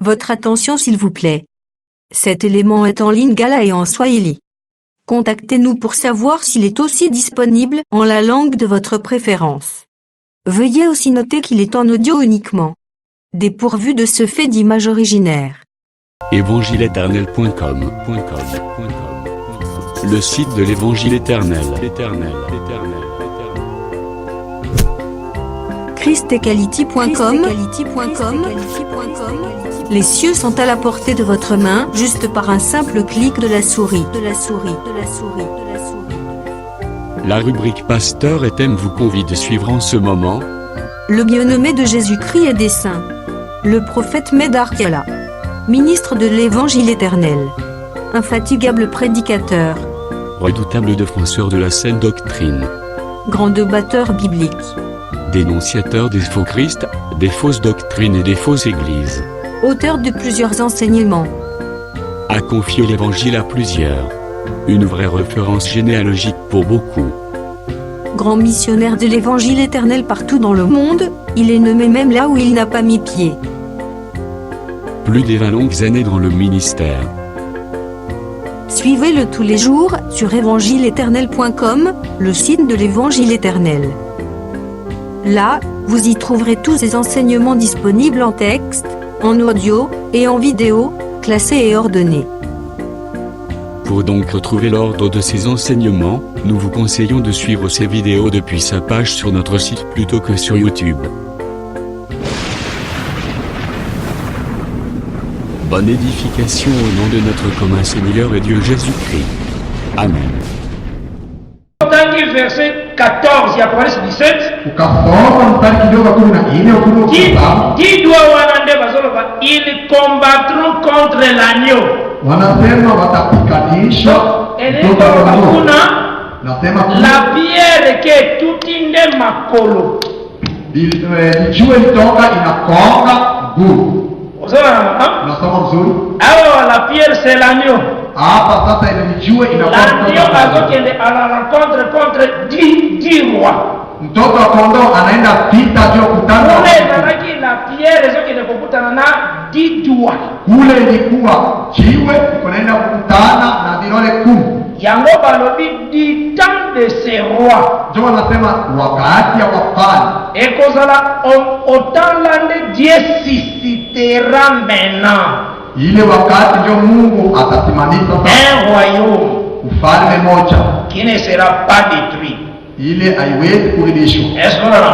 Votre attention s'il vous plaît. Cet élément est en lingala et en swahili. Contactez-nous pour savoir s'il est aussi disponible en la langue de votre préférence. Veuillez aussi noter qu'il est en audio uniquement. Dépourvu de ce fait d'image originaire. Évangileéternel.com Le site de l'Évangile éternel. christequality.com Les cieux sont à la portée de votre main, juste par un simple clic de la souris. La rubrique Pasteur et thème vous convie de suivre en ce moment Le bien-aimé de Jésus-Christ et des saints. Le prophète Medar Kala. Ministre de l'Évangile éternel. Infatigable prédicateur. Redoutable défenseur de la saine doctrine. Grand débatteur biblique. Dénonciateur des faux Christ, des fausses doctrines et des fausses églises. Auteur de plusieurs enseignements. A confié l'Évangile à plusieurs. Une vraie référence généalogique pour beaucoup. Grand missionnaire de l'Évangile éternel partout dans le monde, il est nommé même là où il n'a pas mis pied. Plus de 20 longues années dans le ministère. Suivez-le tous les jours sur évangileéternel.com, le site de l'Évangile éternel. Là, vous y trouverez tous ces enseignements disponibles en texte, en audio et en vidéo, classés et ordonnés. Pour donc retrouver l'ordre de ces enseignements, nous vous conseillons de suivre ces vidéos depuis sa page sur notre site plutôt que sur YouTube. Bonne édification au nom de notre commun Seigneur et Dieu Jésus-Christ. Amen. Verset 14 ya Apocalypse 17 ukasoma mstari kidogo 14 huko didwa wanande bazoloba ils combattront contre l'agneau, wanasema watapikanisha mtoto wa Mungu. Nasema la pierre que tutinde makolo lijue litoka inakonga guu. Nasoma mzuri. Alors la pierre c'est l'agneau. Hapa sasa ile lijue inakonga. Azokende à la rencontre contre 10 rois. Mtoto wa kondoo anaenda vita juu kutana. Kule la pierre zokende kukutana na 10 doigts. Kule ilikuwa jiwe kunaenda kukutana na vidole 10. Yango balobi du temps de ces rois. Ndio wanasema wakati ya wafalme. Ekozala autant l'année Dieu suscitera maintenant. Ile wakati ndio Mungu atasimamisha un royaume ufalme moja qui ne sera pas détruit. Ile haiwezi kurudishwa. Est-ce qu'on a la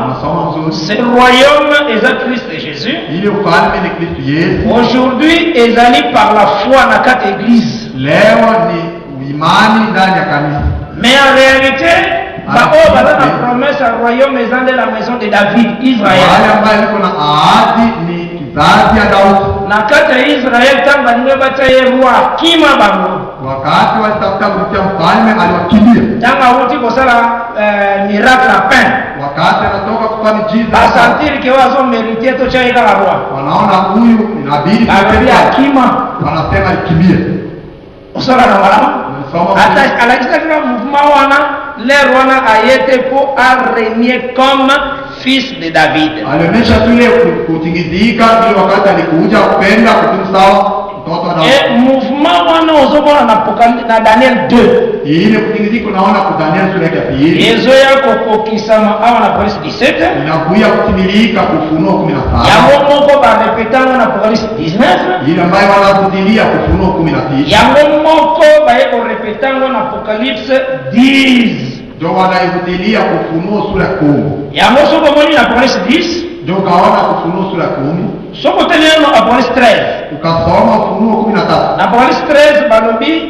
Nasoma mzuri. Ce royaume est Christ Jésus. Ile ufalme ni Kristo Yesu. Aujourd'hui ezali par la foi na kati église. Leo ni imani ndani ya kanisa. Mais en réalité bao bala na promesse à royaume ezande la maison de David, Israël. Wale ambao iko na ahadi ni kizazi ya Daudi. Na kati ya Israel tanga niwe bataye roi kima bango. Wakati walitafuta kutia mfalme aliwakimbia. Tanga wote kosala miracle à peine. Wakati anatoka kufanya miujiza. Asentir que wazo mériter to chaika la roi. Wanaona huyu inabidi kutia kima. Wanasema alikimbia. Osala na wala. Ata alakisa kama mouvement wana le roi a été pour régner comme fils de David. Alionyesha tule kutingizika ile wakati alikuja kupenda kutumsawa mtoto wa Daudi. Et mouvement wana ozobona na Apocalypse na Daniel 2. Ile kutingizika unaona kwa Daniel sura ya 2. Yezo yako kokisama awa na Apocalypse 17. Inakuja kutimilika Ufunuo 17. Yango moko ba répétant na Apocalypse 19. Ile ambayo wanarudilia Ufunuo 19. Yango moko ba yeko répétant na Apocalypse 10. Ndio wanairudilia Ufunuo sura 10. Yango soko moni na Apocalypse 10. Ndio kaona Ufunuo sura 10. Soko tena na Apocalypse 13. Ukasoma Ufunuo 13. Na Apocalypse 13 balobi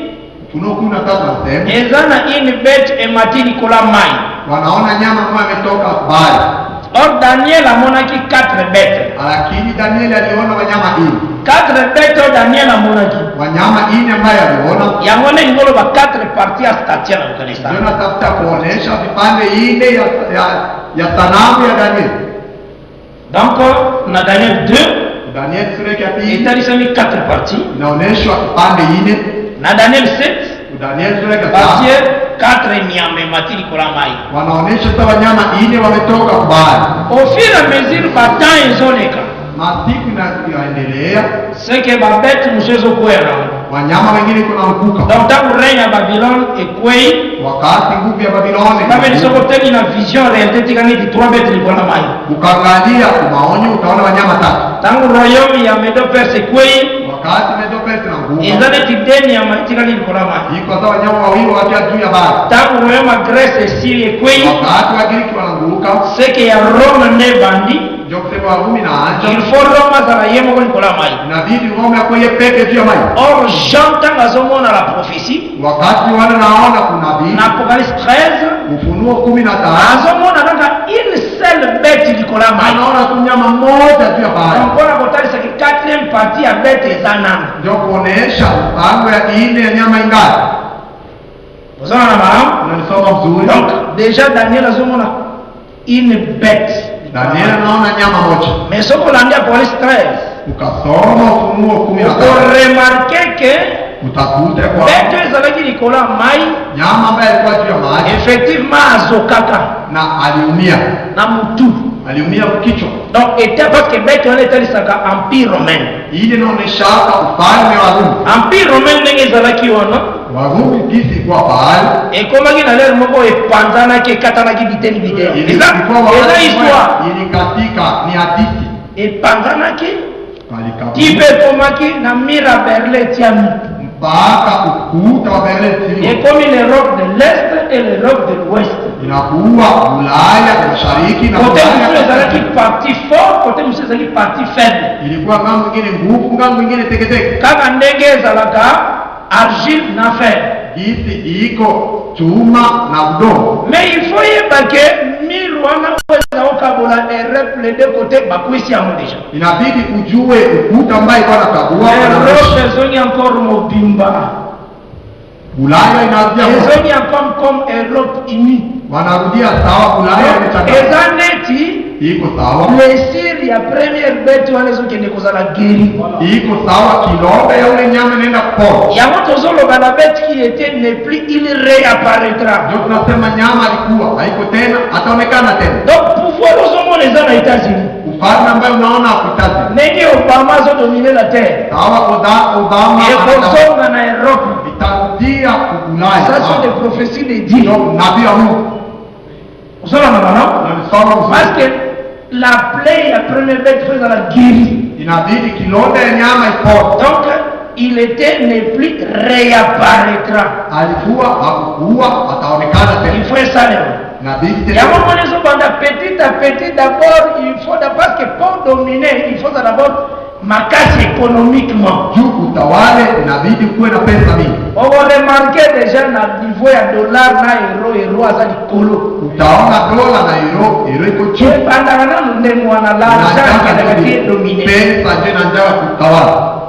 Ufunuo 13 nasema ezana une bête ématée Nicolas Mai. Wanaona nyama ambayo imetoka bali. Or Daniel amonaki 4 bêtes. Lakini Daniel aliona wanyama 4 bêtes Daniel amonaki. Wanyama 4 ambayo aliona. Yango ne ngolo ba 4 parties à statia na kanisa. Ndio natafuta kuonesha vipande ile ya sanamu ya Daniel. Donc na Daniel 2 Daniel sura ya 2 itarisami 4 parties. Inaonesha vipande 4. Na Daniel 7 Daniel sura ya 3 4 nyama matini kolamai. Wanaonesha wanyama 4 wametoka bali. Au fur et à mesure batin ezoleka. masiku inaendelea, c'est que babette mchezo kwenda. wanyama wengine kunaanguka. Donc tangu règne ya Babylone ekwei, Wakati nguvu ya Babiloni kama ni soko tena na vision réalité tikani di 3 bêtes likola mai. ukaangalia maonyo, utaona wanyama 3. Tangu royaume ya Medo-Perse ekwei, Wakati Medo-Perse na nguvu ezane tideni ya tikani likola mai. iko sawa, wanyama wawili wakia juu ya bahari. Tangu royaume ya Grèce Syrie ekwei, Wakati Wagiriki wanaanguka, c'est que ya Rome ne bandi, ndio kusema Warumi na anja il faut Rome za yemo ko likola mai. inabidi Rome akoye peke juu ya maji. Or Jean tanga zomona la prophétie, Wakati wana naona kuna nabii na Apocalypse 13, Ufunuo 15 azomona donc une seule bête likola mai. anaona tu nyama moja juu ya bahari, Donc on a kotalisa ki 4e partie ya bête ezanana. ndio kuonesha mpango ya ine ya nyama ingali. Vous en avez marre? Unanisoma mzuri. Donc déjà Daniel azomona une bête. Daniel anaona nyama moja. Mais ce qu'on a dit à Apocalypse 13, Ukasoma Ufunuo vous 15 remarquez que utakuta kwa bête ezalaki likola mai, nyama ambaye alikuwa juu ya maji effectivement azokaka na aliumia, na mutu. aliumia kichwa. Donc était parce que bête on etalisaka empire romain. Ile inaoneshaka ufalme wa Rumi. Empire romain ndenge ezalaki wana Warumi kisi kwa bahari ekomaki na lere moko epanzanaki ekatanaki biteni biteni. Eza histoire ilikatika, ni hadithi epanzanaki Palikabu. tipe ekomaki na mira Berlin etiami. Mpaka ukuta wa Berlin Ekomi l'Europe de l'Est et l'Europe de l'Ouest. inakuwa Ulaya ya mashariki na Côté Ulaya monsieur ya ezalaki kusini. parti fort, côté monsieur ezalaki parti faible. Ilikuwa ngambo nyingine nguvu, ngambo nyingine teketeke. Kaka ndenge ezalaka argile na fer. Gisi iko chuma na udongo. Mais il faut yeba ke mil wana weza okabola ereple de côté bakwisi yango déjà. Inabidi ujue ukuta ambaye kwa nakagua Europe ezongi encore mobimba. Ulaya inarudia Ezongi encore comme Europe unie. wanarudia sawa. Ulaya imechanganyika, Eza neti iko sawa, blessure ya première bête wana ezokende kozala guéri. iko sawa. Kilombe ya ule nyama inaenda kupona. Yango tozoloba la bête qui était n'est plus, il réapparaîtra. Ndio tunasema nyama alikuwa haiko tena, ataonekana tena. Donc pouvoir ozomona eza na États-Unis. Ufalme ambaye unaona akutazi Ndenge Obama azodomine la terre. sawa. Obama Ekozonga na Europe. itarudia Ulaya. Ça sont des prophéties de Dieu. Ndio nabii wa Mungu Ozona na bana. anasema Parce que la plaie ya première bête faisait la guérie. inabidi kilonda ya nyama ipone. Donc il était n'est plus réapparaîtra. Alikuwa hakuwa, ataonekana Il tena. faut ça. Inabidi Il y tena a un moment où petit à petit d'abord il faut parce que pour dominer il faut d'abord ma casse économiquement. juu utawale, inabidi kuwe na pesa mingi. On va remarquer déjà na niveau ya dollar na euro aza likolo. Utaona dola na euro iko chini. Pendant na ndenge wana l'argent qui est dominé. Pesa ndio inajaa kutawala.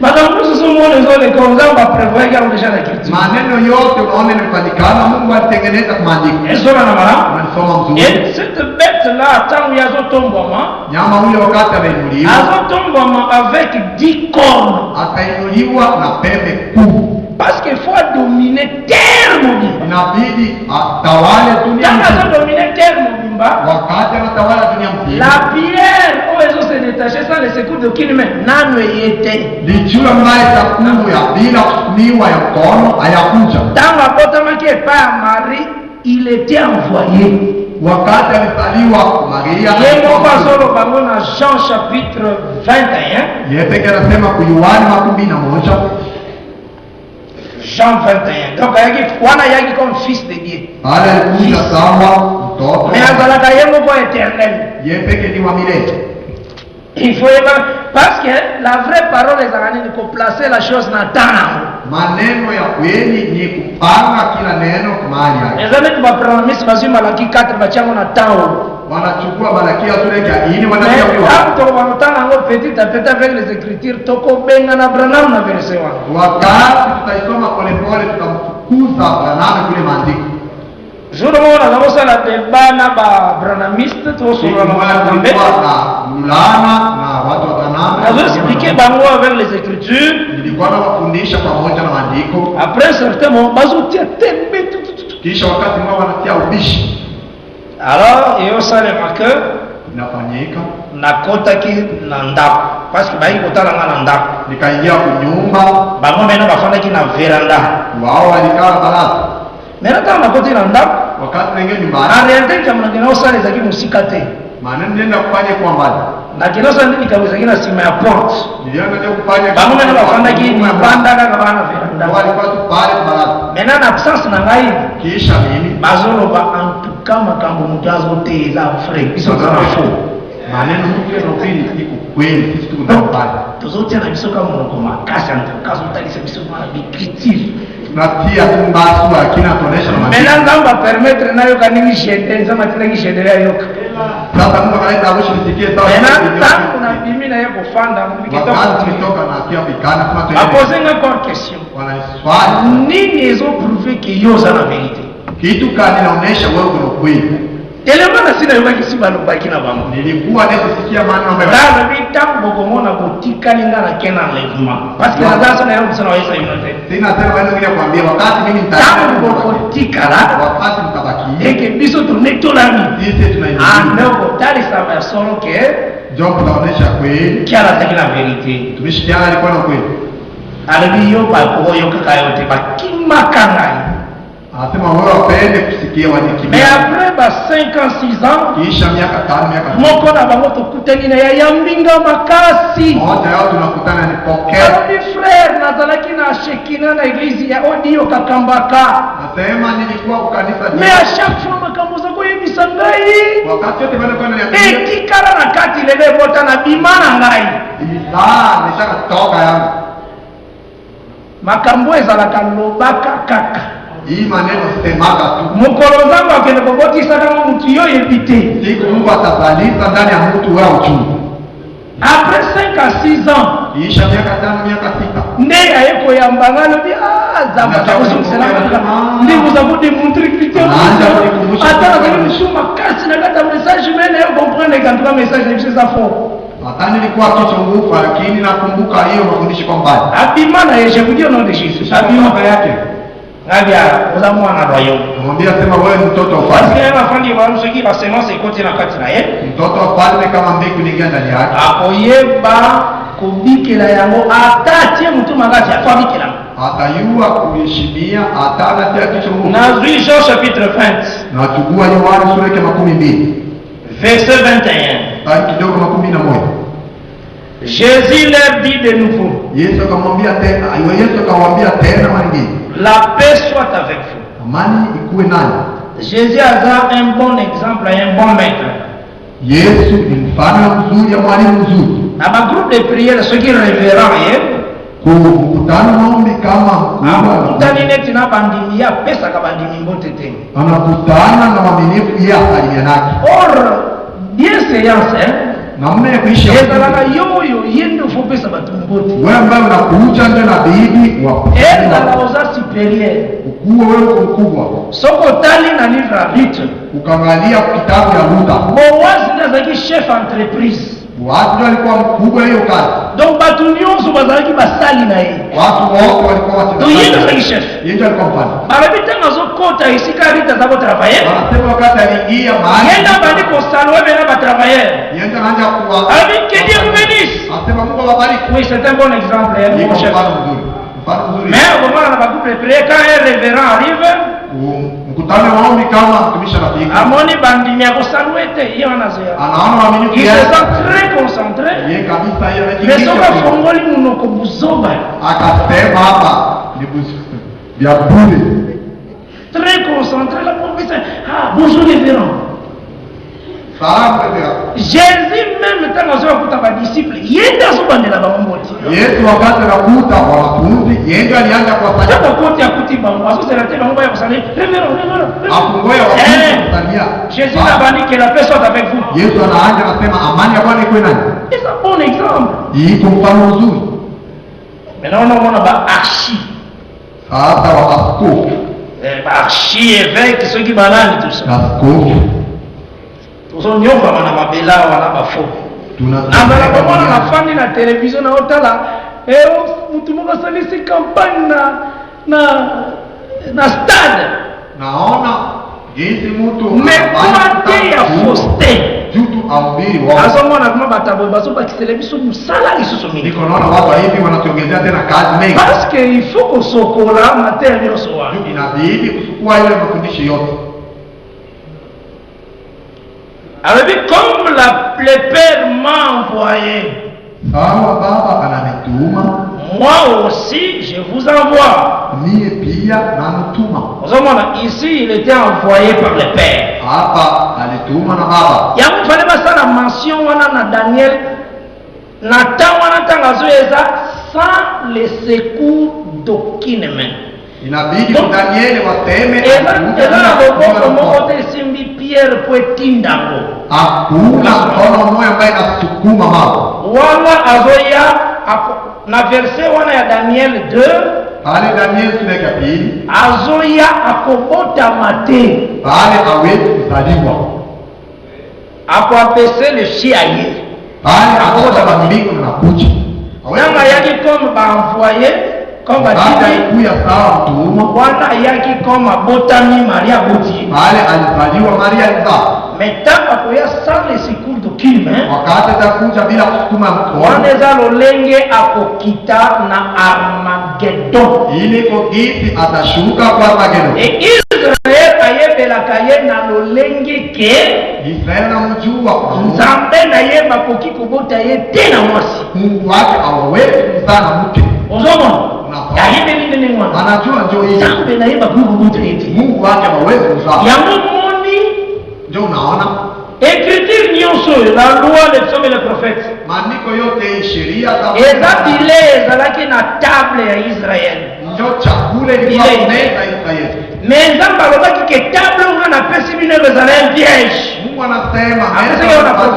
Madame nous sommes les comme ça on va prévoir qu'il y a déjà la culture. Maneno yote unaona yanafanyikana, Mungu alitengeneza kwa maandiko. Est-ce qu'on a malin? Unasoma mzuri. Et cette bête là tant il y a zotombama, Nyama ule wakati ameinuliwa, azotombama avec 10 cornes. atainuliwa na pembe kuu. Parce qu'il faut dominer terre mobimba. Inabidi atawale dunia Quand mzima. on domine terre mobimba, Wakati anatawala dunia mzima, la pierre où ils ont se détaché sans le secours d'aucune main, nano yete. lijua ambaye takuu ya bila kusukumiwa ya mkono hayakuja. Dans la botamaki et pas Marie, il était envoyé. Wakati alizaliwa Maria, Yemo pasoro bango na Jean chapitre 21. yeye pekee anasema kuyuani 11. Jean 21. Donc wana yaki comme fils de Dieu. Pale alikuja sawa mtoto, Mais azalaka yemo kwa éternel. yeye pekee ni wa milele. Il faut y avoir, parce que la vraie parole est de placer la chose dans le temps. Maneno ya kweli ni kupanga kila neno mahali yake. Les amis va prendre mis vas Malaki 4 bachango na temps. Wanachukua Malaki sura ya 4 Mais wanatia kwa quand on va entendre petit à petit avec les écritures toko benga na Branham na verset 1. wakati tutaisoma polepole, tutamfukuza Branham kule maandiko. Jour où on a commencé la débat na ba Branhamiste to sur la Zambe. Mulana na watu wa Branham. J'ai expliqué bango avec les écritures. Nilikuwa nawafundisha pamoja na maandiko. Après certains moments, bazo tia tembe. Kisha wakati mwao wanatia ubishi. Alors, et au salé marqueur Inafanyika nakotaki na ndako parce que bayi kotala nga na ndako nikaingia kunyumba bango mena bafandaki na veranda wao walikaa barasa mena tala nakoti na ndako wakati naingia nyumbani na realite kama ngena osala ezaki musika te maana nenda kufanya kwa mbali na kinosa ndini kabisa na sima ya porte niliona ndio kufanya bango mena bafandaki banda kaka bana veranda walikuwa tu pale barasa mena na absence na ngai kisha mimi bazoloba en tout cas makambo mutazo te za frère biso za fo maneno mke na pili iko kweli sisi tuko pale tuzote na biso kama mko makasi kazo utalisa biso na bikritif tunatia tu mbasu akina tuonesha na maneno mena ngamba permettre nayo kanini shende nzama tena kishendelea yoka sasa Mungu anaita abushi nisikie sawa mena tangu na bimi na yako fanda wakati kutoka na kia bikana kama tu aposer encore question wana swali nini ezo prouver que yo za la vérité kitu kani naonesha wewe kuna kweli elemana sina yoka kisiba no baki na bango nilikuwa nasikia maana ambayo dans le temps bokomona botika linga na kena enlèvement parce que la danse na yo kusana waisa yote sina tena wewe ndio kuambia wakati mimi tangu bokotika la wakati mtabaki eke biso tunetolami sisi tunaingia ndoko tali sa version que Job naonesha kweli qui a la vérité tumeshikiana alikuwa na kweli aliyo ba koyo kaka yote bakimakanga anasema wewe wapende kusikia mais wanikimbia après ba 5 ans 6 ans kisha miaka 5 miaka moko na bango tokutani na ya mbinga makasi moja yao tunakutana ni pokea alors frère nazalaki na shekina na église ya audio kakambaka nasema nilikuwa kwa kanisa mais à chaque fois makambo zako yebisa ngai wakati yote bado kwa nani etikala na kati lebe bota na bimana ngai nishaka toka yangu makambo ezalaka lobaka kaka hii maneno semaka tu mokolo zangu akende kokotisa kama mtu yo yebi te siku Mungu atazalisha ndani ya mtu wewe uchungu après 5 à 6 ans kisha miaka 5 miaka 6 nde ayeko yambanga lobi ndi vous avez démontré que attends nazali mosusu makasi na kata message mene yo comprendre quand trois message na biso eza fort hata nilikuwa kichungufu lakini nakumbuka hiyo mafundisho kwa mbali abima na je vous dis au nom de Jésus abima yake ngabia oza mwana royaume namwambia sema wewe ni mtoto wa parce ufalme que bafandi bamusoki basemence ekoti na kati na ye mtoto wa ufalme kama mbegu inaingia ndani yake akoyeba kobikela yango ata atie motu makasi afo abikela atayua kuheshimia hata anatia kichungufu nazwi Jean chapitre 20 na chukua Yohana sura ya 12 verset 21 bali kidogo 11 Jésus leur dit de nouveau Yesu akamwambia tena mwingine la paix soit avec vous. amani ikuwe nani. Jésus a un bon exemple, un bon maître. Yesu ni mfano mzuri ya mwalimu mzuri. Na ba groupe de prière ceux qui révérend mkutano maombi kama mkutani neti na bandimi ya pesa ka bandimi mbote tena. Anakutana na waaminifu ya alianaki. Or bien séance namna ya kuishi ezalaka yoyo yende ufopesa batu mbote. Wewe ambaye unakuja ndio na bibi wa ezala oza supérieur. Ukuu wewe mkubwa. Soko tali na livre arbitre. Ukaangalia kitabu ya Luka. Boaz ndazaki chef entreprise. Watu walikuwa mkubwa hiyo kazi. Donc batu nyonso bazalaki basali na yeye. Watu wote walikuwa wachezaji. Donc yeye ndiye chef. Yeye ndiye alikuwa mfano. Barabita ngazokota isika rita zabo travailler. Wanasema wakati aliingia mahali. Yenda bandi ko salwe bena ba travailler. Yenda anaanza kuwa. Avec que Dieu vous bénisse. Asema Mungu awabariki. Oui, c'est un bon exemple hein, mon chef. Mfano mzuri. Mais au moment na ba couple prier quand un révérend arrive, mkutano wao ni kama mtumishi anafika. Amoni bandimi ya kusalwete yeye anazoea. Anaona waaminifu yake. Il se sent très concentré. Yeye kabisa yeye anajiingia. Mais soka fongoli munoko buzoba. Akasema hapa ni vya bure. Très concentré la prophète. Ah, bonjour révérend. Salamu révérend. Jésus même tant azoea kuta ba disciple, yenda zobandela ba mboti. Yesu wakati anakuta wanafunzi, yeye alianza kuwasalia. Hapo kote akuti bango, aso sera te bango ya kusalia. Révérend. Afungoya wafunzi kusalia. Jésus n'a pas dit que la paix soit avec vous. Yesu anaanza kusema amani ya Bwana iko nani? C'est un bon exemple. Iko mfano mzuri. Maintenant on a ba archi. Sasa wa askofu. Ba archi évêque ceux qui banani tout ça. Askofu. Tuzo nyomba wana mabela wana bafo. Tunazana kwa na fani na television na otala mtu mmoja salisi campagne na stade. Naona jinsi mtu mekwate ya foste jutu ahubiri wao. azomona kama batabo bazobakisele biso musala lisusu mingi. Niko naona watu hivi wanatuongezea tena kazi mengi. Parce que il faut kosokola materi nyonso wana. Inabidi kusukua ile mafundisho yote. Alors comme le Père m'a envoyé, sawa baba ananituma, moi aussi je vous envoie. Mie pia nanituma. Ici il était envoyé par le Père. Hapa alituma na baba. Ya mfale basa na mention wana na Daniel na wana tangazo eza sans le secours d'aucune main. Inabidi Daniel waseme eza boko moko te simbi Pierre poetindango. Hakuna mkono mmoja ambaye anasukuma hapo. Wana azoya na verset wana ya Daniel 2. Pale Daniel sura ya pili. Azoya akobota mate. Pale hawezi kuzaliwa. Akwapese le chiaye. Pale akota mambingu na kuchi. Yanga yaki comme ba envoyé, comme ba tibi. Kuya sawa mtuma. Wana yaki comme abotami Maria boti. Pale alizaliwa Maria alizaa. Metapa koya sans le secours d'aucune main. Wakati atakuja bila kusukuma mkono. Waneza lolenge akokita na Armageddon. Ili kogiti atashuka kwa Armageddon. Israel ayebela kaye na lolenge ke Israel na mjua Nzambe na yeba koki kubota ye tena mwasi. Mungu wake hawezi kuzana mke. Ozoma ayebe nini mwana. Anajua njoo hii. Nzambe na yeba kubota ye. Mungu wake hawezi kuzana. Yango moni njoo unaona. Écriture nyonso la loi les psaumes et les prophètes. Maandiko yote sheria za ezabile ezalaki na table ya Israel. Njoo chakula ilikuwa meza Israel. Mais Nzambe alobaki ke table nga na pesi bino ezala piège. Mungu anasema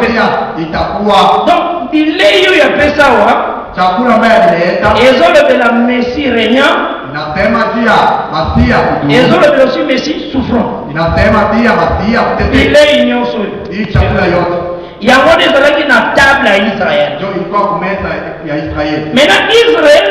meza itakuwa. Donc bile yo ya pesa wa chakula ambaye alileta ezolobela Messie régnant. Inasema pia Masia kudu. Ezolobela aussi Messie souffrant. Inasema pia Masia kutetea. Bile nyonso hii chakula yote yango ezalaki na table ya Israel. Ndio ilikuwa kumeza ya Israeli. Maintenant Israel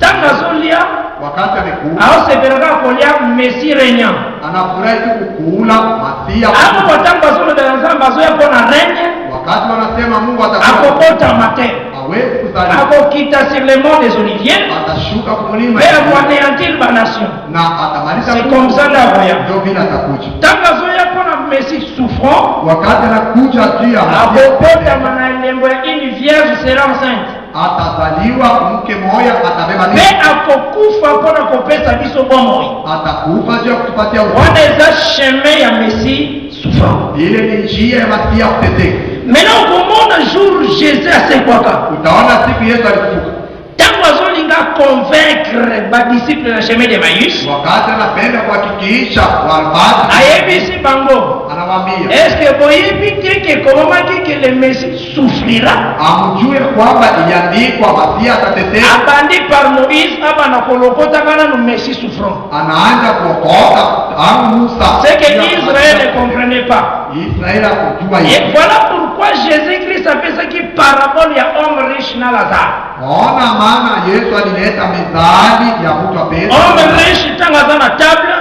tanga zolia wakati amekula au seperaka kolia Messie régnant. Anafurahi kukula Masia. Hapo watamba zolo de Nzambe azoya pona règne. Wakati wanasema Mungu atakuwa akokota matin. Hawezi kuzaliwa. Akokita sur le mont des Oliviers. Atashuka kumlima. Mais anéantir ba nation. Na atamaliza. C'est comme ça la voya. Ndio bila atakuja. Tanga zoya pona Messie souffrant. Wakati anakuja juu ya akokota manalembo une vierge sera enceinte. Atazaliwa mke moja atabeba nini? Mais akokufa pona kopesa biso bomoi. Atakufa juu ya kutupatia wana eza chemin ya Messie souffrant. Ile ni njia ya Masia kuteteka. Maintenant komona jour Jésus asekwaka. Utaona siku Yesu alifufuka. Tangu azolinga convaincre ba disciples na chemin de Maïs. Wakati anapenda kuhakikisha walbati. Ayebisi bango. Anawaambia. Est-ce que boyebi teke komomaki que le Messie souffrira? Amjue kwamba iliandikwa Masia atateseka. Abandi par Moïse abana kolokota kana no Messie souffrant. Anaanza kuokota tangu Musa. C'est que Israël ne comprenait pas. Israël hakujua hiyo. Et voilà pourquoi Jésus-Christ a fait ça qui parabole ya homme riche na Lazare. Ona maana Yesu alileta mezani ya mtu wa pesa. Homme riche tangaza na table.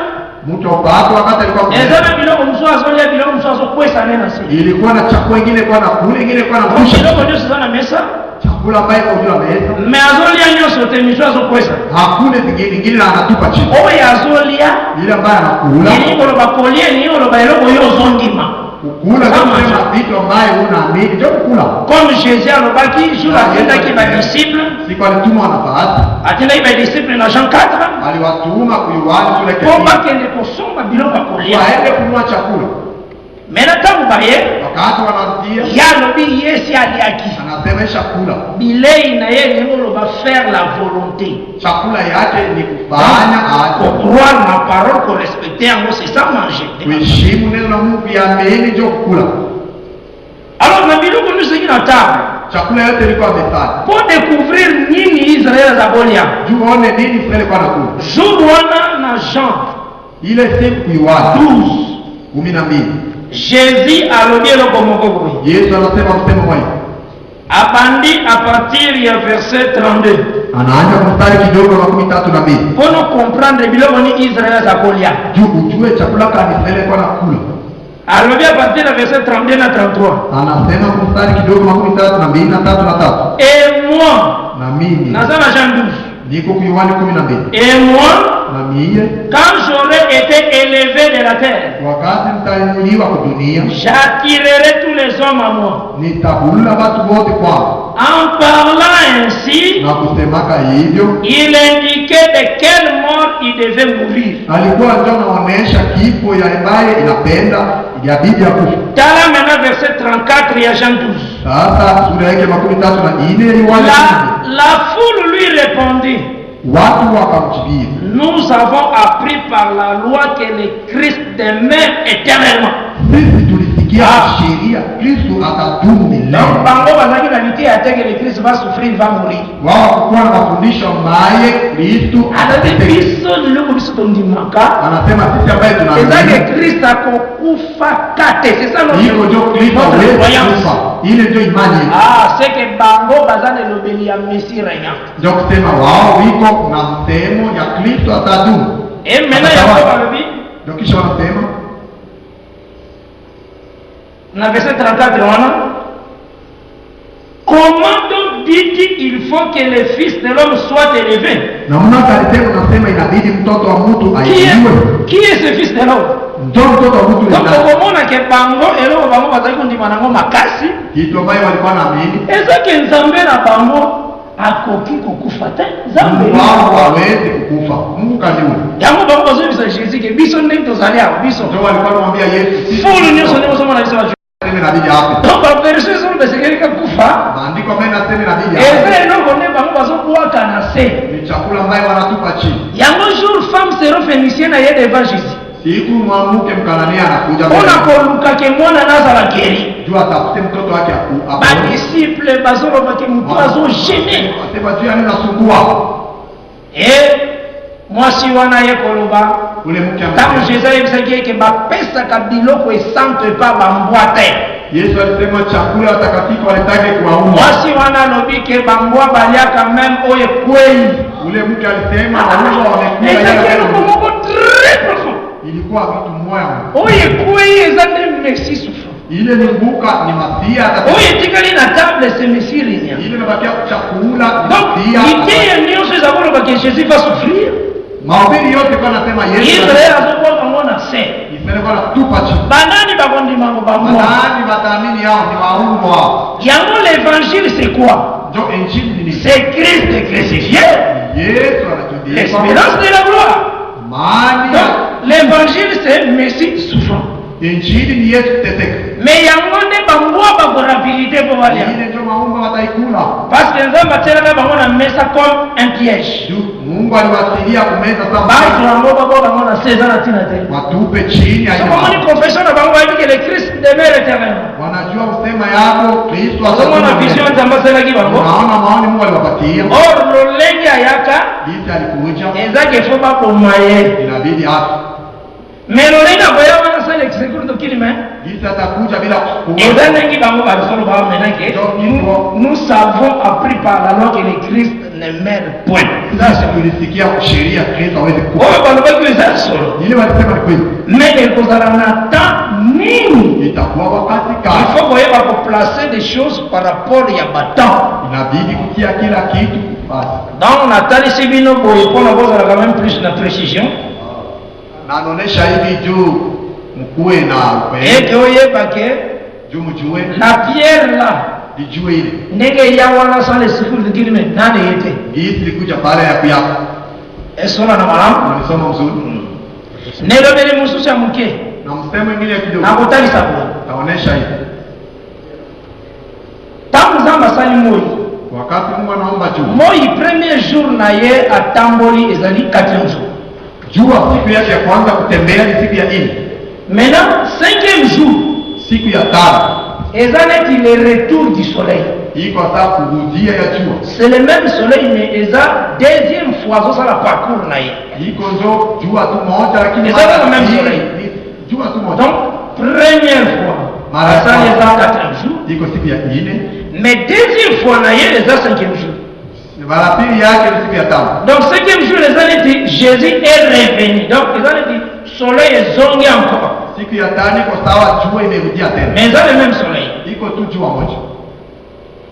Mtu wako wakati alikuwa kwa. Ezana biloko mswazo lia biloko mswazo kwesa nena si. Ilikuwa na chakula kingine kwa na kule kingine kwa na kusha. Biloko ndio sana mesa. Chakula ambaye kwa juu ya meza. Mais azolia nyoso te mswazo kwesa. Hakuna zingine anatupa chini. Oya azolia. Ile ambaye anakula. Ni ngolo bakolie ni ngolo baeloko yo zongima. Kukula kama vitu ambaye unaamini ndio kukula. Comme Jésus alobaki jour atendaki ba disciples. Siku alituma na baadhi. Atendaki ba disciples na Jean 4. Aliwatuma kuiwani kule kwa bakende kusomba biloko bakolia. Waende kununua chakula. Mena tangu baye wakati wanarudia yalobi Yesu aliaki anasema chakula bilei na yeye ngolo ba faire la volonté. Chakula yake ni kufanya croire ma parole, ko respecter en c'est ça manger. Kuheshimu neno la Mungu yaamini ndio kula. Alors na biloko nous c'est na table. Chakula yote ilikuwa mezani. Pour découvrir nini Israël zabolia. Juone nini Israël kwa nakula. Jour wana na Jean ile siku iwa 12 Jésus alobi eloko moko boye. Yesu anasema msemo mmoja. Abandi à partir ya verset 32. Anaanza mstari kidogo wa 13. Pour comprendre biloko ni Israël zabolia. Juu ujue chakula kani Israël kwa nakula. Alors bien à partir du verset 32 à 33. Anasema mstari kidogo 33 na 3. Et moi, Na mimi Nazama Jean 12. niko kwa Yohana 12. Et moi, Na mie quand j'aurai été élevé de la terre, wakati nitainuliwa kwa dunia, j'attirerai tous les hommes à moi. nitahula watu wote kwangu. En parlant ainsi, Na kusemaka hivyo, il indiquait de quelle mort il devait mourir. alikuwa ndio anaonesha kifo ya ambaye inapenda ilibidi akufe. Tala maintenant verset 34 et à Jean 12. Sasa sura yake 34 Yohana. La foule lui répondit, Watu wakamjibia, nous avons appris par la loi que le Christ demeure éternellement. sisi tulisikia sheria Kristo atadumu milele. Donc, Bango Bazaki n'a dit à que le Christ va souffrir, il va mourir. Wao kuwa na mafundisho maye Kristo Alors, biso loko biso tondimaka. anasema sisi ambaye C'est ça tunaamini que Christ a kufa kate. C'est ça hivyo ndio Kristo notre wetu croyance. kufa. Ile ndio imani yetu. Ah, c'est que Bango Bazane l'obéli à Messie régnant. Ndio kusema wao wiko na msemo ya Kristo atadumu. Et maintenant, il y a quoi le Ndio kisha wanasema dans le verset 34, comment donc dit-il faut que le Fils de l'homme soit élevé? na Mungu alisema, nasema inabidi mtoto wa mtu ainuliwe. Qui est ce Fils de l'homme? Ndio mtoto wa mtu Donc, ndio au moment où Bango et l'homme Bango Bazaki on dit Manango Makasi, kitu ambayo walikuwa naamini et ça que Nzambe na Bango akoki kukufa te. Nzambe wao hawezi kukufa. Mungu kaniua. yango Bango bazo bisa Jésus que biso ndenge tozali awa biso. Ndio walikuwa wanamwambia Yesu, sisi Fulu nyonso ndenge ozomona biso bato. inabidi hapo. Donc ba verset sur le Seigneur kufa. Maandiko ambayo yanasema inabidi Et hapo. ça non connaît Bango bazo kuwaka na se. Ni chakula ambayo wanatupa chini. Yango jour femme sérophénicienne aye devant Jésus. Siku mwanamke Mkanania anakuja Ona koluka ke mwana nazala keri. juu atafute mtoto wake hapo. Ba disciple bazoloba ke mutu azo gêné. Asema juu anasumbua. Et mwasi wana ye koloba. Ule mke Tango Jésus ayebisaki ke bapesaka biloko esante pa bambwa te. Yesu alisema chakula watakatifu walitake kuwauma. Mwasi wana alobi ke bambwa baliaka même oyo ekwei. Ule mke alisema wauza wamekula Ezaki yale. eloko moko très profond. Ilikuwa vitu moya. Oyo ekwei eza nde Messie souffrant. Ile ni mbuka ni masia Oyo etikali na table se Messie régna. ile inabakia chakula Donc, l'idée ya nyonso eza koloba ke Jésus va souffrir. mahubiri yote kwa nasema Yesu Israel azokwaka ngo na se. Israeli kwa tupa chini. Banani bakondimango bamwa. Nani wataamini hao ni waungu wao. Yango l'évangile c'est quoi? Ndio injili ni nini? C'est Christ crucifié. Yesu anatudia L'espérance de la gloire. maana Donc, l'évangile c'est Messie souffrant. injili ni Yesu teteka. Mais yango nde bambwa bakorapidité po balia. Ile ndio maungu wataikula. Parce que nzambe atielaka bango na mesa comme un piège. Mungu aliwasilia kumeza Bato sasa yango bako bango na 16 ans na tina te. watupe chini ya Sokomoni confession na bango bayebi ke le Christ demeure éternellement. wanajua usema yako Kristo Ozomona vision nzambe asalaki bango. Unaona maoni Mungu aliwapatia. Or lolenge ayaka Jinsi alikuja ezaki efo bakoma ye. inabidi hapa. Mais lolenge akoya wana sala exécute tokili me. Jinsi atakuja bila Eza ndenge bango basolo ba maintenant que nous savons appris par la loi que le Christ ne meurt point. Sasa tulisikia sheria Kristo hawezi kufa. Oyo balobaki eza solo. Ile walisema ni kweli. Mais ekozala na temps nini? Itakuwa wakati Il kama faut koyeba koplacer des choses par rapport ya batemps. inabidi kutia kila kitu kufasi. Donc natalisi bino boye mpona kozala quand même plus na précision. Na anaonesha hivi juu mkuwe na Eke oyeba ke juu mjue la pierre là dijue ile. ndenge ya wana sans les secours de kilime nani yete. Hii ilikuja pale ya kuyako. Esola na malamu. Ulisoma mzuri. Nelobeli mususu ya muke. Na msemo mwingine kidogo. Nakotalisa kwa. Taonesha hivi. Tangu nzambe asali moi. Wakati Mungu anaomba juu. Moi premier jour na ye atamboli ezali 4e jour. Jua siku yake ya kwanza kutembea ni siku ya 4. Maintenant 5e jour. Siku ya 5. Eza neti le retour du soleil. Iko sasa kurudia ya jua. C'est le même soleil mais eza deuxième fois ça la parcours na ye. Iko ndio jua tu moja lakini Eza le même soleil. Jua tu moja. Donc première fois. Mara Ça les a 4e jour. Iko siku ya 4. Mais deuxième fois na ye eza 5e jour. Mara pili yake ni siku ya 5. Donc 5e jour les années dit Jésus est revenu. Donc les années dit soleil ezongi encore. Siku ya tano iko sawa jua imerudia tena. Mais ça le même soleil. Iko tu jua moja.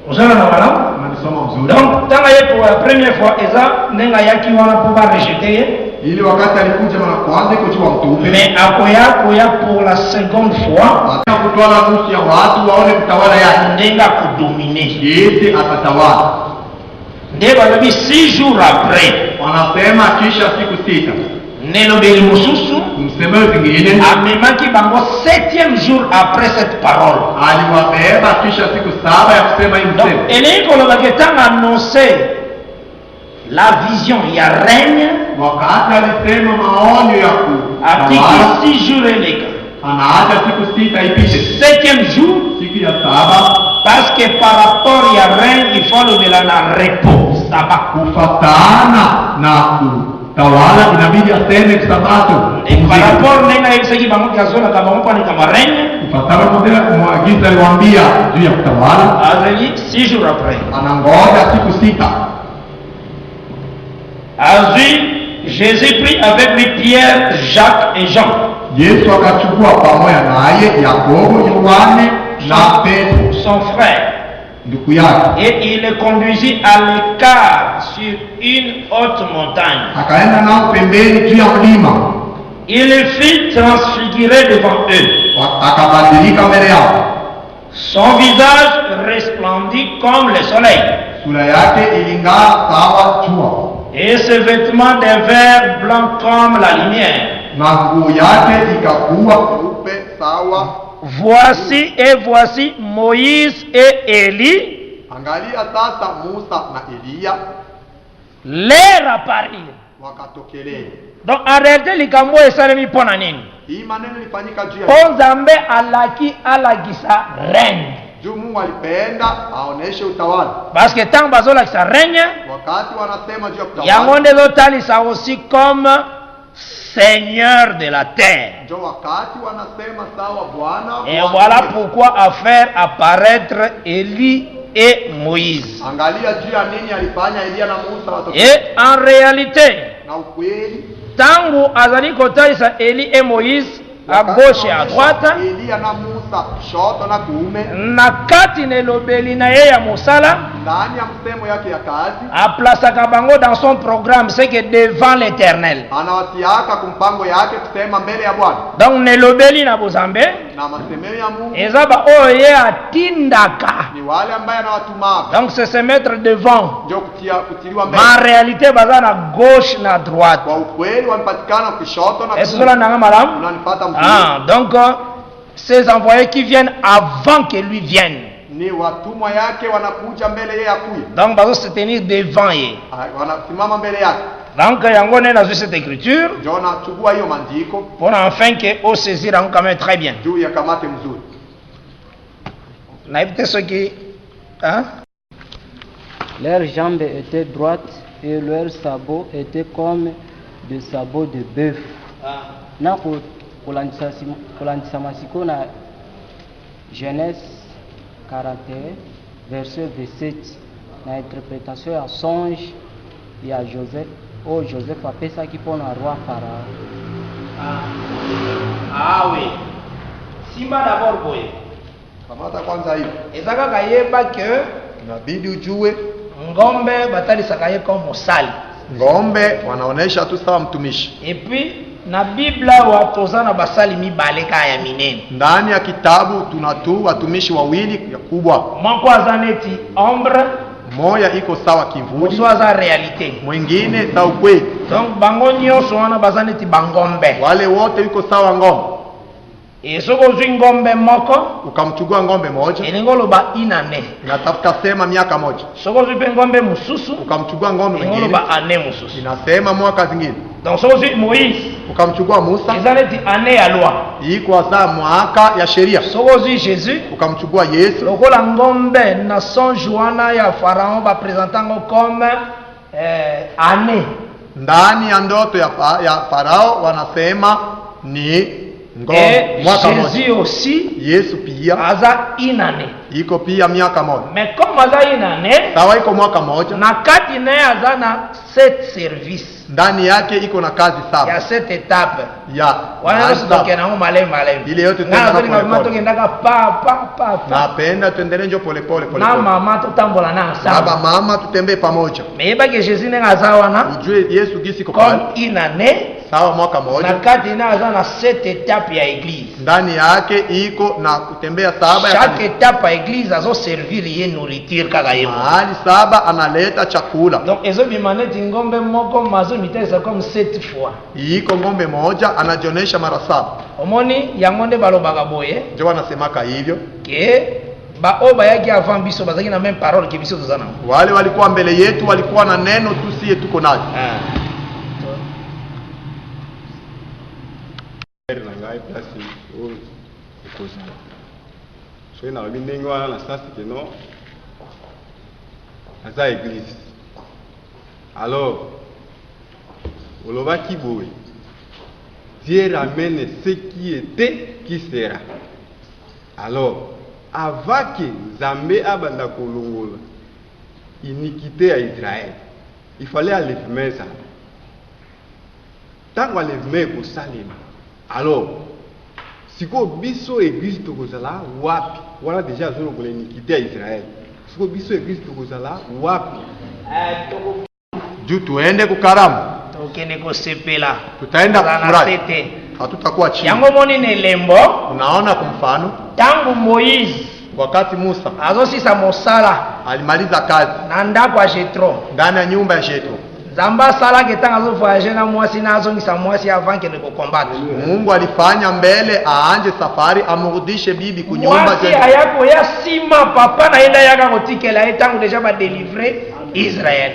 Ozala na wala? Tunasoma mzuri. Donc tanga ye pour la première fois eza nenga yaki wana pour ba rejeter. Ili wakati alikuja mara kwanza iko jua mtume. Mais akoya pour la seconde fois. Kutwala nusu ya watu waone kutawala yake. Ndenga kudominer. Yeye atatawala. Nde balobi 6 jours après. Wanasema kisha siku 6. Nelobeli mususu. Msemeo zingine. Amemaki bango 7e jour après cette parole. Aliwabeba kisha siku 7 ya kusema hii msemo. Eliko lobaketanga annoncer la vision ya règne. Wakati alisema maonyo ya article 6 jours eleka. Anaacha siku 6 ipite. 7e jour. Siku ya 7. Parce que par rapport ya règne il faut le na repos. Sabat. Kufatana na kutawala inabidi aseme sabato. Par rapport nenga yeseki bango kazola kama mpa ni kama règne. Kufatana modela kumwagiza aliwaambia juu ya kutawala. Azali 6 jours après. Anangoja siku 6. Azui Jésus prit avec lui Pierre, Jacques et Jean. Yesu akachukua pamoja naye Yakobo, Yohane na Petro, son frère. Ndugu yake. Et il le conduisit à l'écart sur une haute montagne. Akaenda nao pembeni juu ya mlima. Il le fit transfigurer devant eux. Akabadilika mbele yao. Son visage resplendit comme le soleil. Sura yake iling'aa sawa jua. Et ses vêtements devinrent blancs comme la lumière. Na nguo yake ikakuwa nyeupe sawa. Voici Moïse et Élie. Angalia sasa Musa na Elia. Leur apparurent. Wakatokelea. Donc en réalité likambo esalemi pona nini? Hii maneno ilifanyika juu ya Nzambe alaki alagisa règne. juu Mungu alipenda aoneshe utawala. Parce que tant bazolakisa règne, Wakati wanasema juu ya kutawala. yango nde zotalisa aussi comme Seigneur de la terre. Ndio wakati wanasema sawa Bwana. Et voilà pourquoi à faire apparaître Élie et Moïse. Angalia juu ya nini alifanya Elia na Musa watoto. Et en réalité, Na ukweli tangu azali kotalisa Élie et Moïse à gauche et à droite, Elia na Musa kushoto na kuume. na kati nelobeli na ye ya mosala, Ndani ya msemo yake ya kazi aplasaka bango dans son programme, c'est que devant l'Éternel. anawatiaka kumpango yake kusema mbele ya Bwana. Donc nelobeli na bozambe Na masemeo ya Mungu ezaba oyo ye atindaka. ni wale ambaye anawatumaka. Donc c'est se mettre devant. Ndio kutiliwa mbele. Ma réalité baza na gauche na droite. Kwa ukweli wamepatikana kushoto na Est-ce cela nanga madame? Unanipata mzuri? Ah, donc ces envoyés qui viennent avant que lui vienne. Ni watumwa yake wanakuja mbele yeye akuye. Donc bazo se tenir devant ye. Wanasimama mbele yake. Donc yango ne na cette écriture Ndio anachukua hiyo maandiko pour enfin que au saisir en quand même très bien. juu ya kamate mzuri. Na éviter ce qui hein? Leurs jambes étaient droites et leurs sabots étaient comme des sabots de bœuf. Na kulandisa masiko na Genèse 41 verset 27 na interprétation ya songe ya Joseph o Joseph apesaki mpona roi Pharaon. Ah oui. Simba d'abord boye. Kamata kwanza hiyo. Ezaka kayeba que Inabidi ujue ngombe batalisaka ye comme mosali. ngombe wanaonesha tu sawa mtumishi. Et puis na Bible watoza na basali mibale kaya ya minene. Ndani ya kitabu tuna tu watumishi wawili kubwa. Moko azaneti ombre, Moja iko sawa kivuli, moso aza réalité. mwingine sawa ukweli. Donc bango nyonso wana bazaneti bangombe. Wale wote iko sawa ngombe. Et soko zwi ngombe moko, Ukamchukua ngombe moja, elingo loba inane. inatafuta sema miaka moja. Soko zwi pe ngombe mususu, Ukamchukua ngombe elingo mwingine, loba ane mususu. inasema mwaka zingine. Donc soko zwi Moïse, Ukamchukua Musa, ezaneti ane ya loi. iko saa mwaka ya sheria. Soko zwi Jésus, Ukamchukua Yesu, lokola ngombe na songe wana ya Pharaon ba présentango comme année. ndani ya ndoto ya Farao wanasema ni Et mwaka Jésus moja. aussi, Yesu pia aza une année. iko pia miaka moja. Mais comme aza une année, Sawa iko mwaka moja, na kati naye aza na 7 services. ndani yake iko na kazi Ya saba. 7 étapes. Ya Wana kazi yote toke saba. na malem malem. Ile yote Na tena zoli pole na pole. toke ndaka pa. Napenda tuendelee njo pole pole pole Na pole. mama tutambola na Baba ensemble. mama tutembee pamoja. Mais yeba que Jésus nenga aza wana Ujue Yesu gisi iko pale. comme une année. Sawa mwaka Na moja. kati na aza na 7 étapes ya église. Ndani yake iko na kutembea saba ya Chaque kanisa. étape ya église azo servir ye nourriture kaka ye. Mahali saba analeta chakula. Donc ezo bimane ngombe moko mazo mitesa comme 7 fois. Iko ngombe moja anajionesha mara saba. Omoni yango nde balobaka boye Ndio wanasemaka hivyo. ke ba o bayaki avant biso bazaki na même parole ke biso tozana. Wale walikuwa mbele yetu walikuwa na neno tu siye tuko nayo. na ngai place oyo okozala soki nalobi ndenge wana na sasi keno aza église. Alors olobaki boye Dieu ramène ce qui était qui sera. Alors avant que Nzambe abanda kolongola iniquité à Israël, il fallait enlèvement ça. Tant enlèvement ekosalema, alors siko biso église tokozala wapi wana déjà azolokola iniquité à Israël, siko biso église tokozala wapi Juu tuende kukaramu. Tokende kosepela. Tutaenda Tozala na kufurahi. sete. Hatutakuwa chini. Yango moni ne lembo Unaona kwa mfano tangu Moïse wakati Musa azosisa mosala alimaliza kazi na ndako ya Jethro. ndani ya nyumba ya Yethro. Nzambe asalaki ntango azovoyage na mwasi na azongisa mwasi avant kende kokombata. Mungu alifanya mbele aanje safari amrudishe bibi kunyumba Mwasi ya ayako ya sima papa na yenda yaka kotikela ye ntango deja badélivre Israël.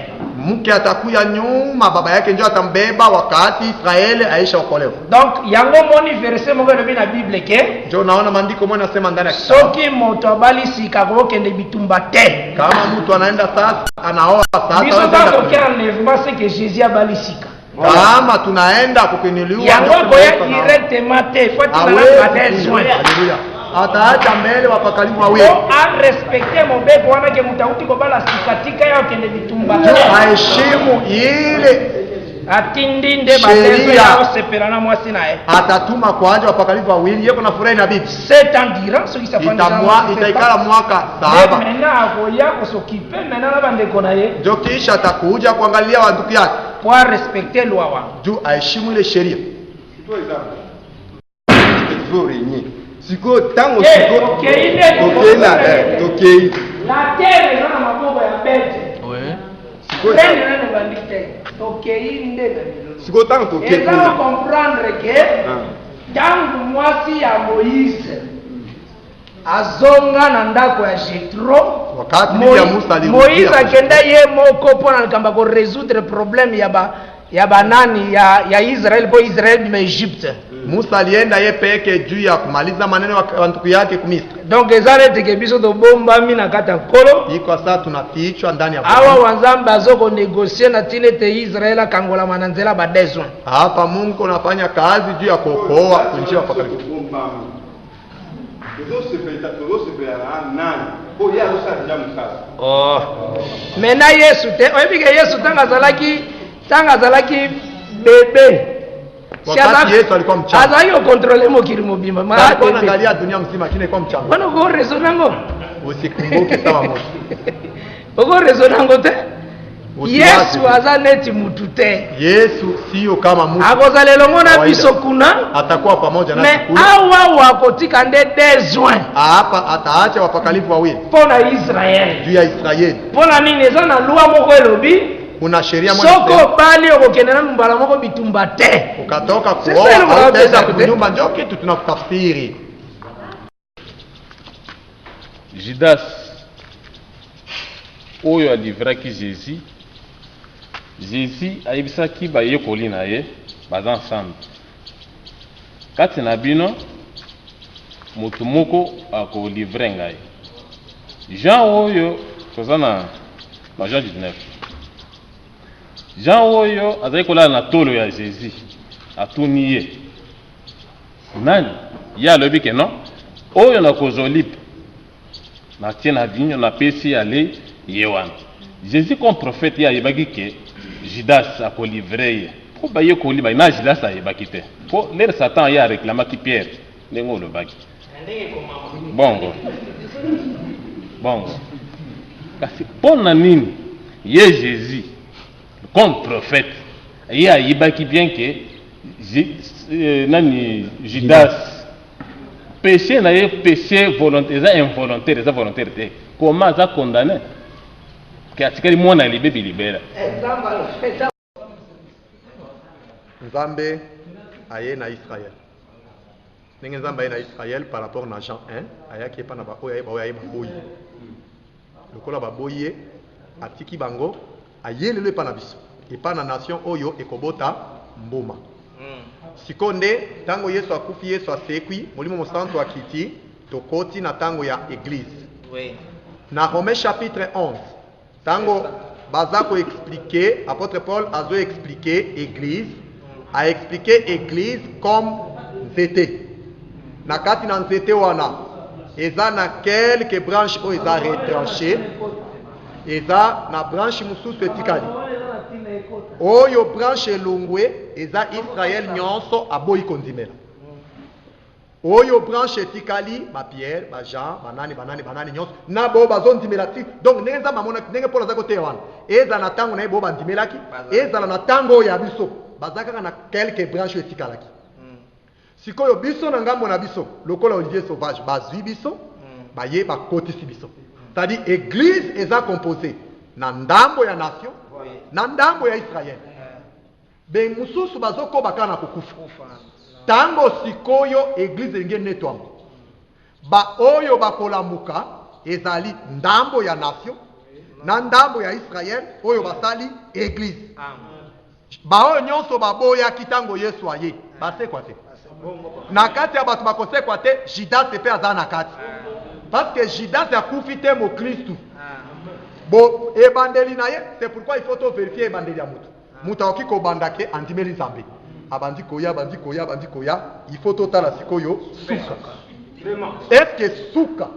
mke atakuya nyuma, baba yake ndio atambeba wakati Israeli aisha okolewa. Donc yango moni verset moko elobi na Bible ke Ndio naona maandiko mwana nasema ndani ya kitabu, soki moto abali sika kokende bitumba te. kama mtu anaenda sasa anaoa sasa, Biso anaenda tango kunyumba. kia enlèvement c'est que Jésus abali sika. Kama tunaenda kukinuliwa Yango koya directement te, faut tunala besoin. Haleluya. Ataacha mbele wapakalimu wawili. Faut a respecter mobeko wana ke mutauti kobala sikatika ya kende bitumba te. Aheshimu ile Atindi nde batezo ya osepela na mwasi naye. atatuma kwa anje wapakalimu wawili, yeko na furahi na bibi. 7 ans durant ce qui s'appelle Itaikala mwaka mais saba. maintenant akoya kosokipe maintenant na bandeko na ye Ndio kisha atakuja kuangalia wanduku yake. pour respecter loi wa. Juu aheshimu ile sheria. siko tango Eh, siko tokei nde tokei na tokei la terre eza na maboko ya bete. siko Rende nene bandite. Tokei nde na bilolo. siko tango tokei Eza kuna comprendre que tangu mwasi ya Moïse azonga na ndako ya Jethro, Wakati bibi ya Musa alirudia Moïse kwa akenda ye moko mpona likamba ko résoudre problème ya banani ya Israël po Israël bima Egypte. Musa alienda ye peke juu ya kumaliza maneno ya wanduku yake kumisri. Donc eza neti ke biso tobombami na kati ya nkolo Iko sasa tunatichwa ndani ya awa wanzambe azokonegocie na tina ete Israel akangolama na nzela badeswa. hapa. Mungu anafanya kazi juu ya kuokoa kunjia wapakalimu. Mena Yesu te oyebi ke Yesu tanga azalaki bebe Wakati Yesu alikuwa mchanga, azalaki kokontrole mokili mobimba alikuwa anaangalia dunia mzima, lakini alikuwa mchanga. wana ko rezo nango Usikumbuke sawa moto. oko rezo nango te. Usiwazi. Yesu aza neti mutu te, Yesu sio kama mtu. akozala elongo na Kawaida. biso kuna Atakuwa pamoja me nasi kule. awa wakotika nde besoin Hapa ataacha wapakalifu wawili mpo na Israeli. juu ya Israeli. Mpo na nini? Eza na lwa moko elobi Kuna sheria moja soko bali okokende na mbala moko bitumba te. ukatoka Sasa kuoa ile au mwanamke pesa akute. kunyumba, ndio kitu tunakutafsiri. Judas oyo alivraki Jésus ayebisaki bayekoli na ye baza ensemble kati na bino moto moko akolivre ngai. Jean oyo toza na Jean 19. Jean oyo azali kolala na tolo ya Jésus atuni ye nani ye alobi ke non oyo nakozolipa natie na vigno napesi ale ye wana jésus comme prophète ye ayebaki ke judas akolivre ye mpo baye koliba na judas ayebaki te mpo lere satan ye areklamaki pierre ndenge olobaki bongo kasi mpo na nini ye jésus comme prophète ye ayebaki bien ke nani judas péché na ye péché volontaire eza involontaire eza volontaire te comment aza condamné ke atikali mwana libe bilibela Nzambe aye na Israël. Ndenge Nzambe aye na Israël par rapport na Jean 1 ayaki epa na baoyo aye baboyi. Lokola baboyi atiki bango ayelelo epa na biso epa na nation oyo ekobota mbuma. Sikonde tango Yesu akufi Yesu asekwi molimo mosantu akiti tokoti na tango ya église. Na Romains chapitre 11 tango bazako expliquer apôtre Paul azo expliquer église a expliqué église comme nzete. Na kati na nzete wana eza na quelques branches o eza retranché eza na branche mususu etikali oyo branche elongwe eza Israël nyonso aboyi kondimela oyo branche etikali ba Pierre ba Jean banani nyonso na bo bazondimela ti donc ndenge nzambe amona ndenge Paul azako te wana eza na tango na ye bo bandimelaki ezala na tango ya biso bazaka na quelques branches etikalaki sikoyo biso na ngambo na biso lokola Olivier Sauvage bazwi biso baye bakotisi biso c'est-à-dire église eza composée na ndambo ya nation na ndambo ya Israël be mususu bazokoba kana na kokufa tango sikoyo église ngene netwama ba oyo bakolamuka ezali ndambo ya nation na ndambo ya Israël oyo basali église baoyo nyonso baboyaki tango Yesu aye basekwa te na kati ya bato bakosekwa te Judas mpe aza na kati parce que Judas akufi te mo Kristu bo ebandeli na ye c'est pourquoi il faut to vérifier ebandeli ya mutu akoki kobanda ke andimeli Nzambe abandi koya il faut totala sikoyo suka est-ce que suka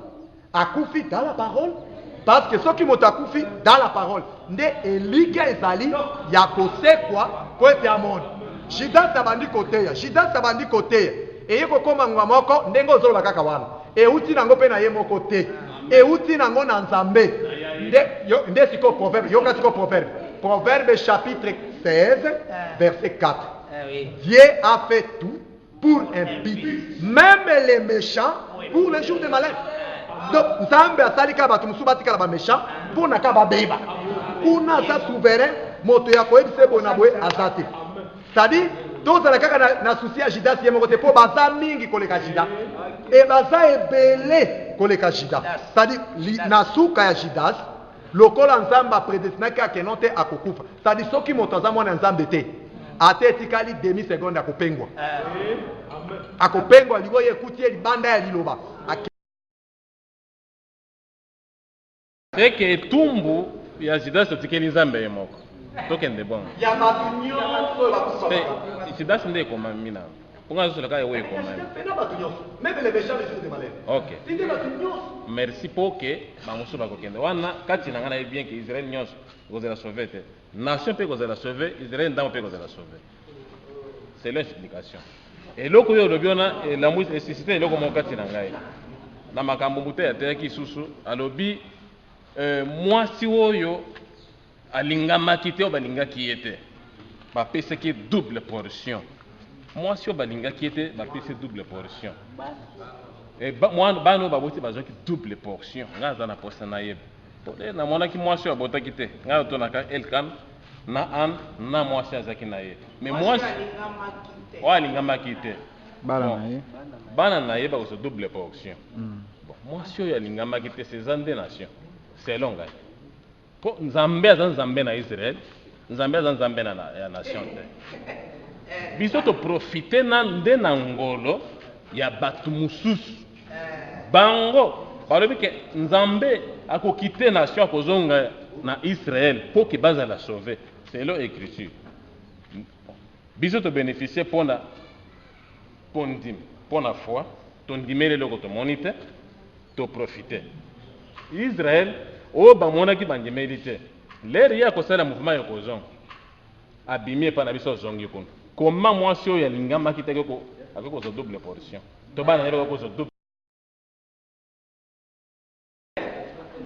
akufi dans la parole parce que soki moto akufi dans la parole nde elika ezali ya kosekwa ko ete amoni Judas abandi koteya eye kokoma ngwa moko ndenge ozoloba kaka wana euti nango mpe na ye moko te euti nango na Nzambe nde siko proverbe yoka siko proverbe chapitre 16 verset 4 Dieu a fait tout pour un but même les méchants pour le jour de malheur. Donc Nzambe asalika bato musu batikala ba méchant pour naka babeba kuna za souverain moto ya koyebise bona boye azate c'est-à-dire tozala kaka na souci ya Judas ye moko te po baza mingi koleka Judas et baza ebele koleka Judas c'est-à-dire na suka ya Judas lokola Nzambe apredestinaki akeno te akokufa c'est-à-dire soki moto aza mwana Nzambe te ate etikali demi seconde akopengwa libo ye ekuti ye libanda ya liloba c'est que etumbu ya Judas otikeli Nzambe ye moko tokende bongo ya bato nyonso bakufa Judas nde ekoma mina ponga zosolaka ewe ekoma même les méchants les jours de malheur ok merci pour que bamosusu bakokende wana kati na nga nayebi bien ke Israël nyonso ekozala sauve te nation mpe ekozala sauve Israël ndambo mpe ekozala sauve c'est leur explication eloko oyo olobi wana elamu esisite eloko moko kati na ngai na makambo mbuta yateyaki susu alobi mwasi oyo alingamaki te oyo balingaki ye te bapesaki double portion mwasi oyo balingaki ye te bapesi double portion bana oyo baboti bazwaki double portion ngai aza na posa na ye namonaki mwasi oyo abotaki te ngai otonaka Elkan na Anne na mwasi azaki na ye mais mwasi oyo alingamaki te bana na ye bakozwa double portion mwasi oyo alingamaki te seza nde nation selon ngai po Nzambe aza Nzambe na Israël Nzambe aza Nzambe ya nation te biso toprofite nde na ngolo ya bato mosusu bango balobi ke Nzambe akoki te nation akozonga na Israël mpo ke bazala sauve selon écriture biso tobénéficie mpona ndimi pour la foi, ton dimele le koto monite, to profiter. Israël, o ba mona ki bandimelite. L'air ya ko sala mouvement ya ko zong. Abimé pa na biso zongi kon. Comment moi sio ya lingamba ki teke ko avec ko double portion. To ba na ko double.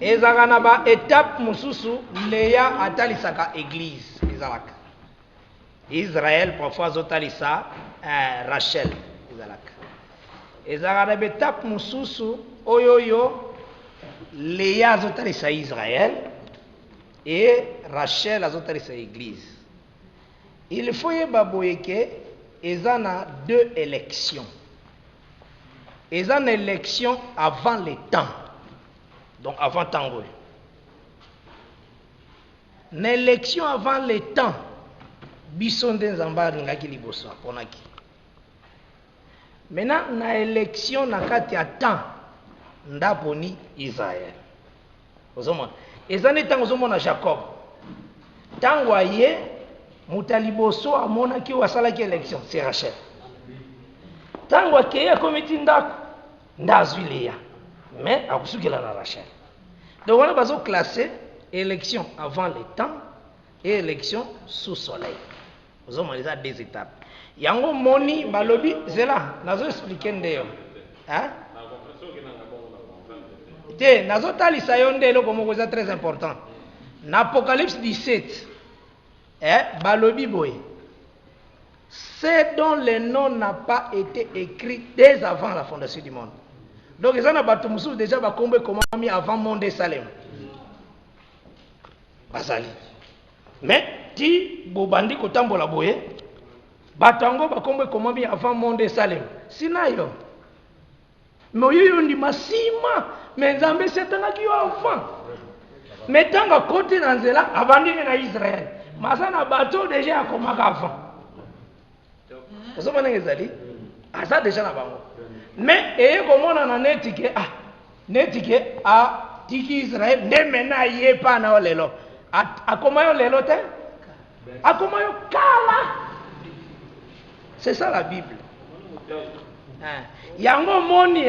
Ezaka na ba étape mususu leya atalisaka église ezalaka. Israël parfois zotalisa Rachel ezalaka. Ezaka na ba étape mususu oyoyo leya azotalisa Israël et Rachel azotalisa église. Il faut yeba boye ke ezana deux élections. Ezana élection avant le temps. Donc avant Tango. Une élection avant le temps. Bisonde Zambari ngaki liboso aponaki. Maintenant, une élection nakati ya temps. Ndaponi Israël. Ozomona. Ezane tango ozomona Jacob. Tango aye mutaliboso amona ki wasalaki élection, c'est Rachel. Tango akeya komiti ndako. Ndazwi Léa. Mais akusukela na Rachel. Donc on a besoin de classer élection avant le temps et élection sous soleil. Vous avez deux étapes. Yango moni balobi zela nazo expliquer ndeyo. Hein? Te nazo talisa yo ndelo comme c'est très important. Na Apocalypse 17 balobi boy. C'est dont le nom n'a pas été écrit dès avant la fondation du monde. Donc, ils ont déjà combattu comment avant le monde de Salem. Basali. Mais, si vous bandit kotambo la boye, batango ba combattu comment avant le monde de Salem. Sinayo. Mais yo ndi masima, mais Nzambe setanga ki enfant. Mais tant que côté dans zela abandi na Israël. Masana bateau déjà akomaka avant. Vous avez ezali? Asa déjà na bango. Mais et comment on a netike tiki Israël ne mena ye pa na lelo a comment yo lelo te a comment yo kala. C'est ça la Bible. Yango moni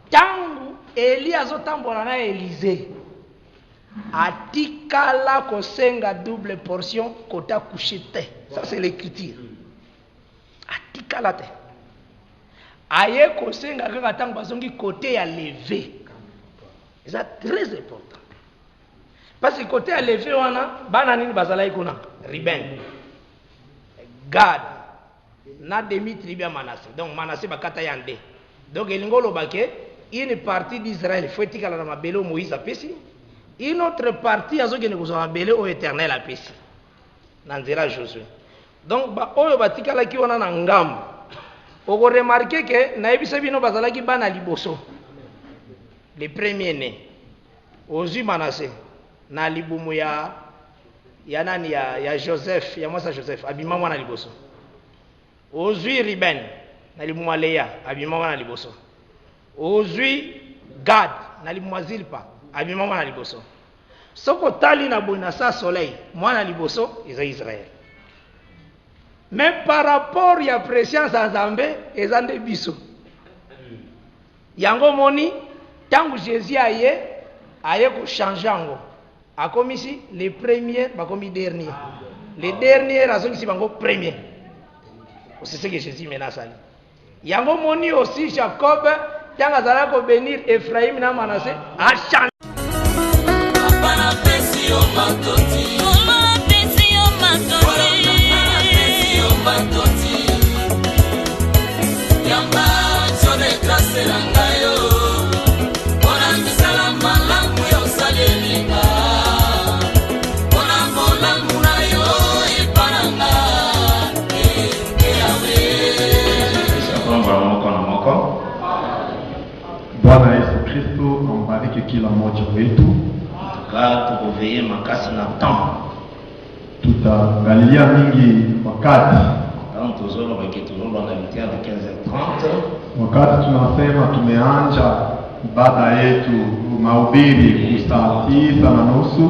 tangu Eli azotambola na Élysée atikala kosenga double portion kota couchete. Ça c'est l'écriture. Atikalate. Aye kosenga kaka tango bazongi côté ya levé. C'est très important. Parce que côté ya levé wana bana nini bazalaki kuna Ruben, Gad na demi tribu ya Manassé. Donc Manassé bakata yande. Donc elingo lobake une partie d'Israël faut etikala na mabele Moïse apesi. Une autre partie azokende kozwa mabele au Éternel apesi. Na nzela Josué. Donc ba oyo batikala ki wana na ngambo. Oko remarquer que na ebisa bino bazalaki bana liboso. Les premiers nés. Ozu Manassé na libumu ya nani ya Joseph, ya Mose Joseph abima mwana liboso. Ozu Ruben na libumu ya Léa abima mwana liboso. Ozu Gad na libumu Zilpa abima mwana liboso. Soko tali na boina sa soleil mwana liboso Israël. Mais par rapport à la présence en Zambé, ils ont des bisous. Yango moni, tant que Jésus aille ko changer ango. A comme ici, les premiers, bah comme les derniers. Les derniers, raison ici, bango premier. C'est ce que Jésus menace. Yango moni aussi, Jacob, tant que Zala ko bénir Ephraim na Manassé, a changé. Bwana Yesu Kristo ambariki kila mmoja wetu. Tukuveye makasi na temps. Tutaangalia mingi wakati. Donc tuzolo baki tuzolo na mitia na 15h30. Wakati tunasema tumeanja ibada yetu mahubiri saa 9:30.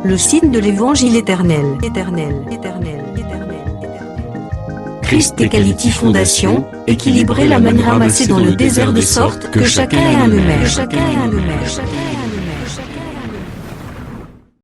le signe de l'évangile éternel. Christ Equality Fondation, équilibrer la manne ramassée dans le désert de sorte que chacun ait un maire.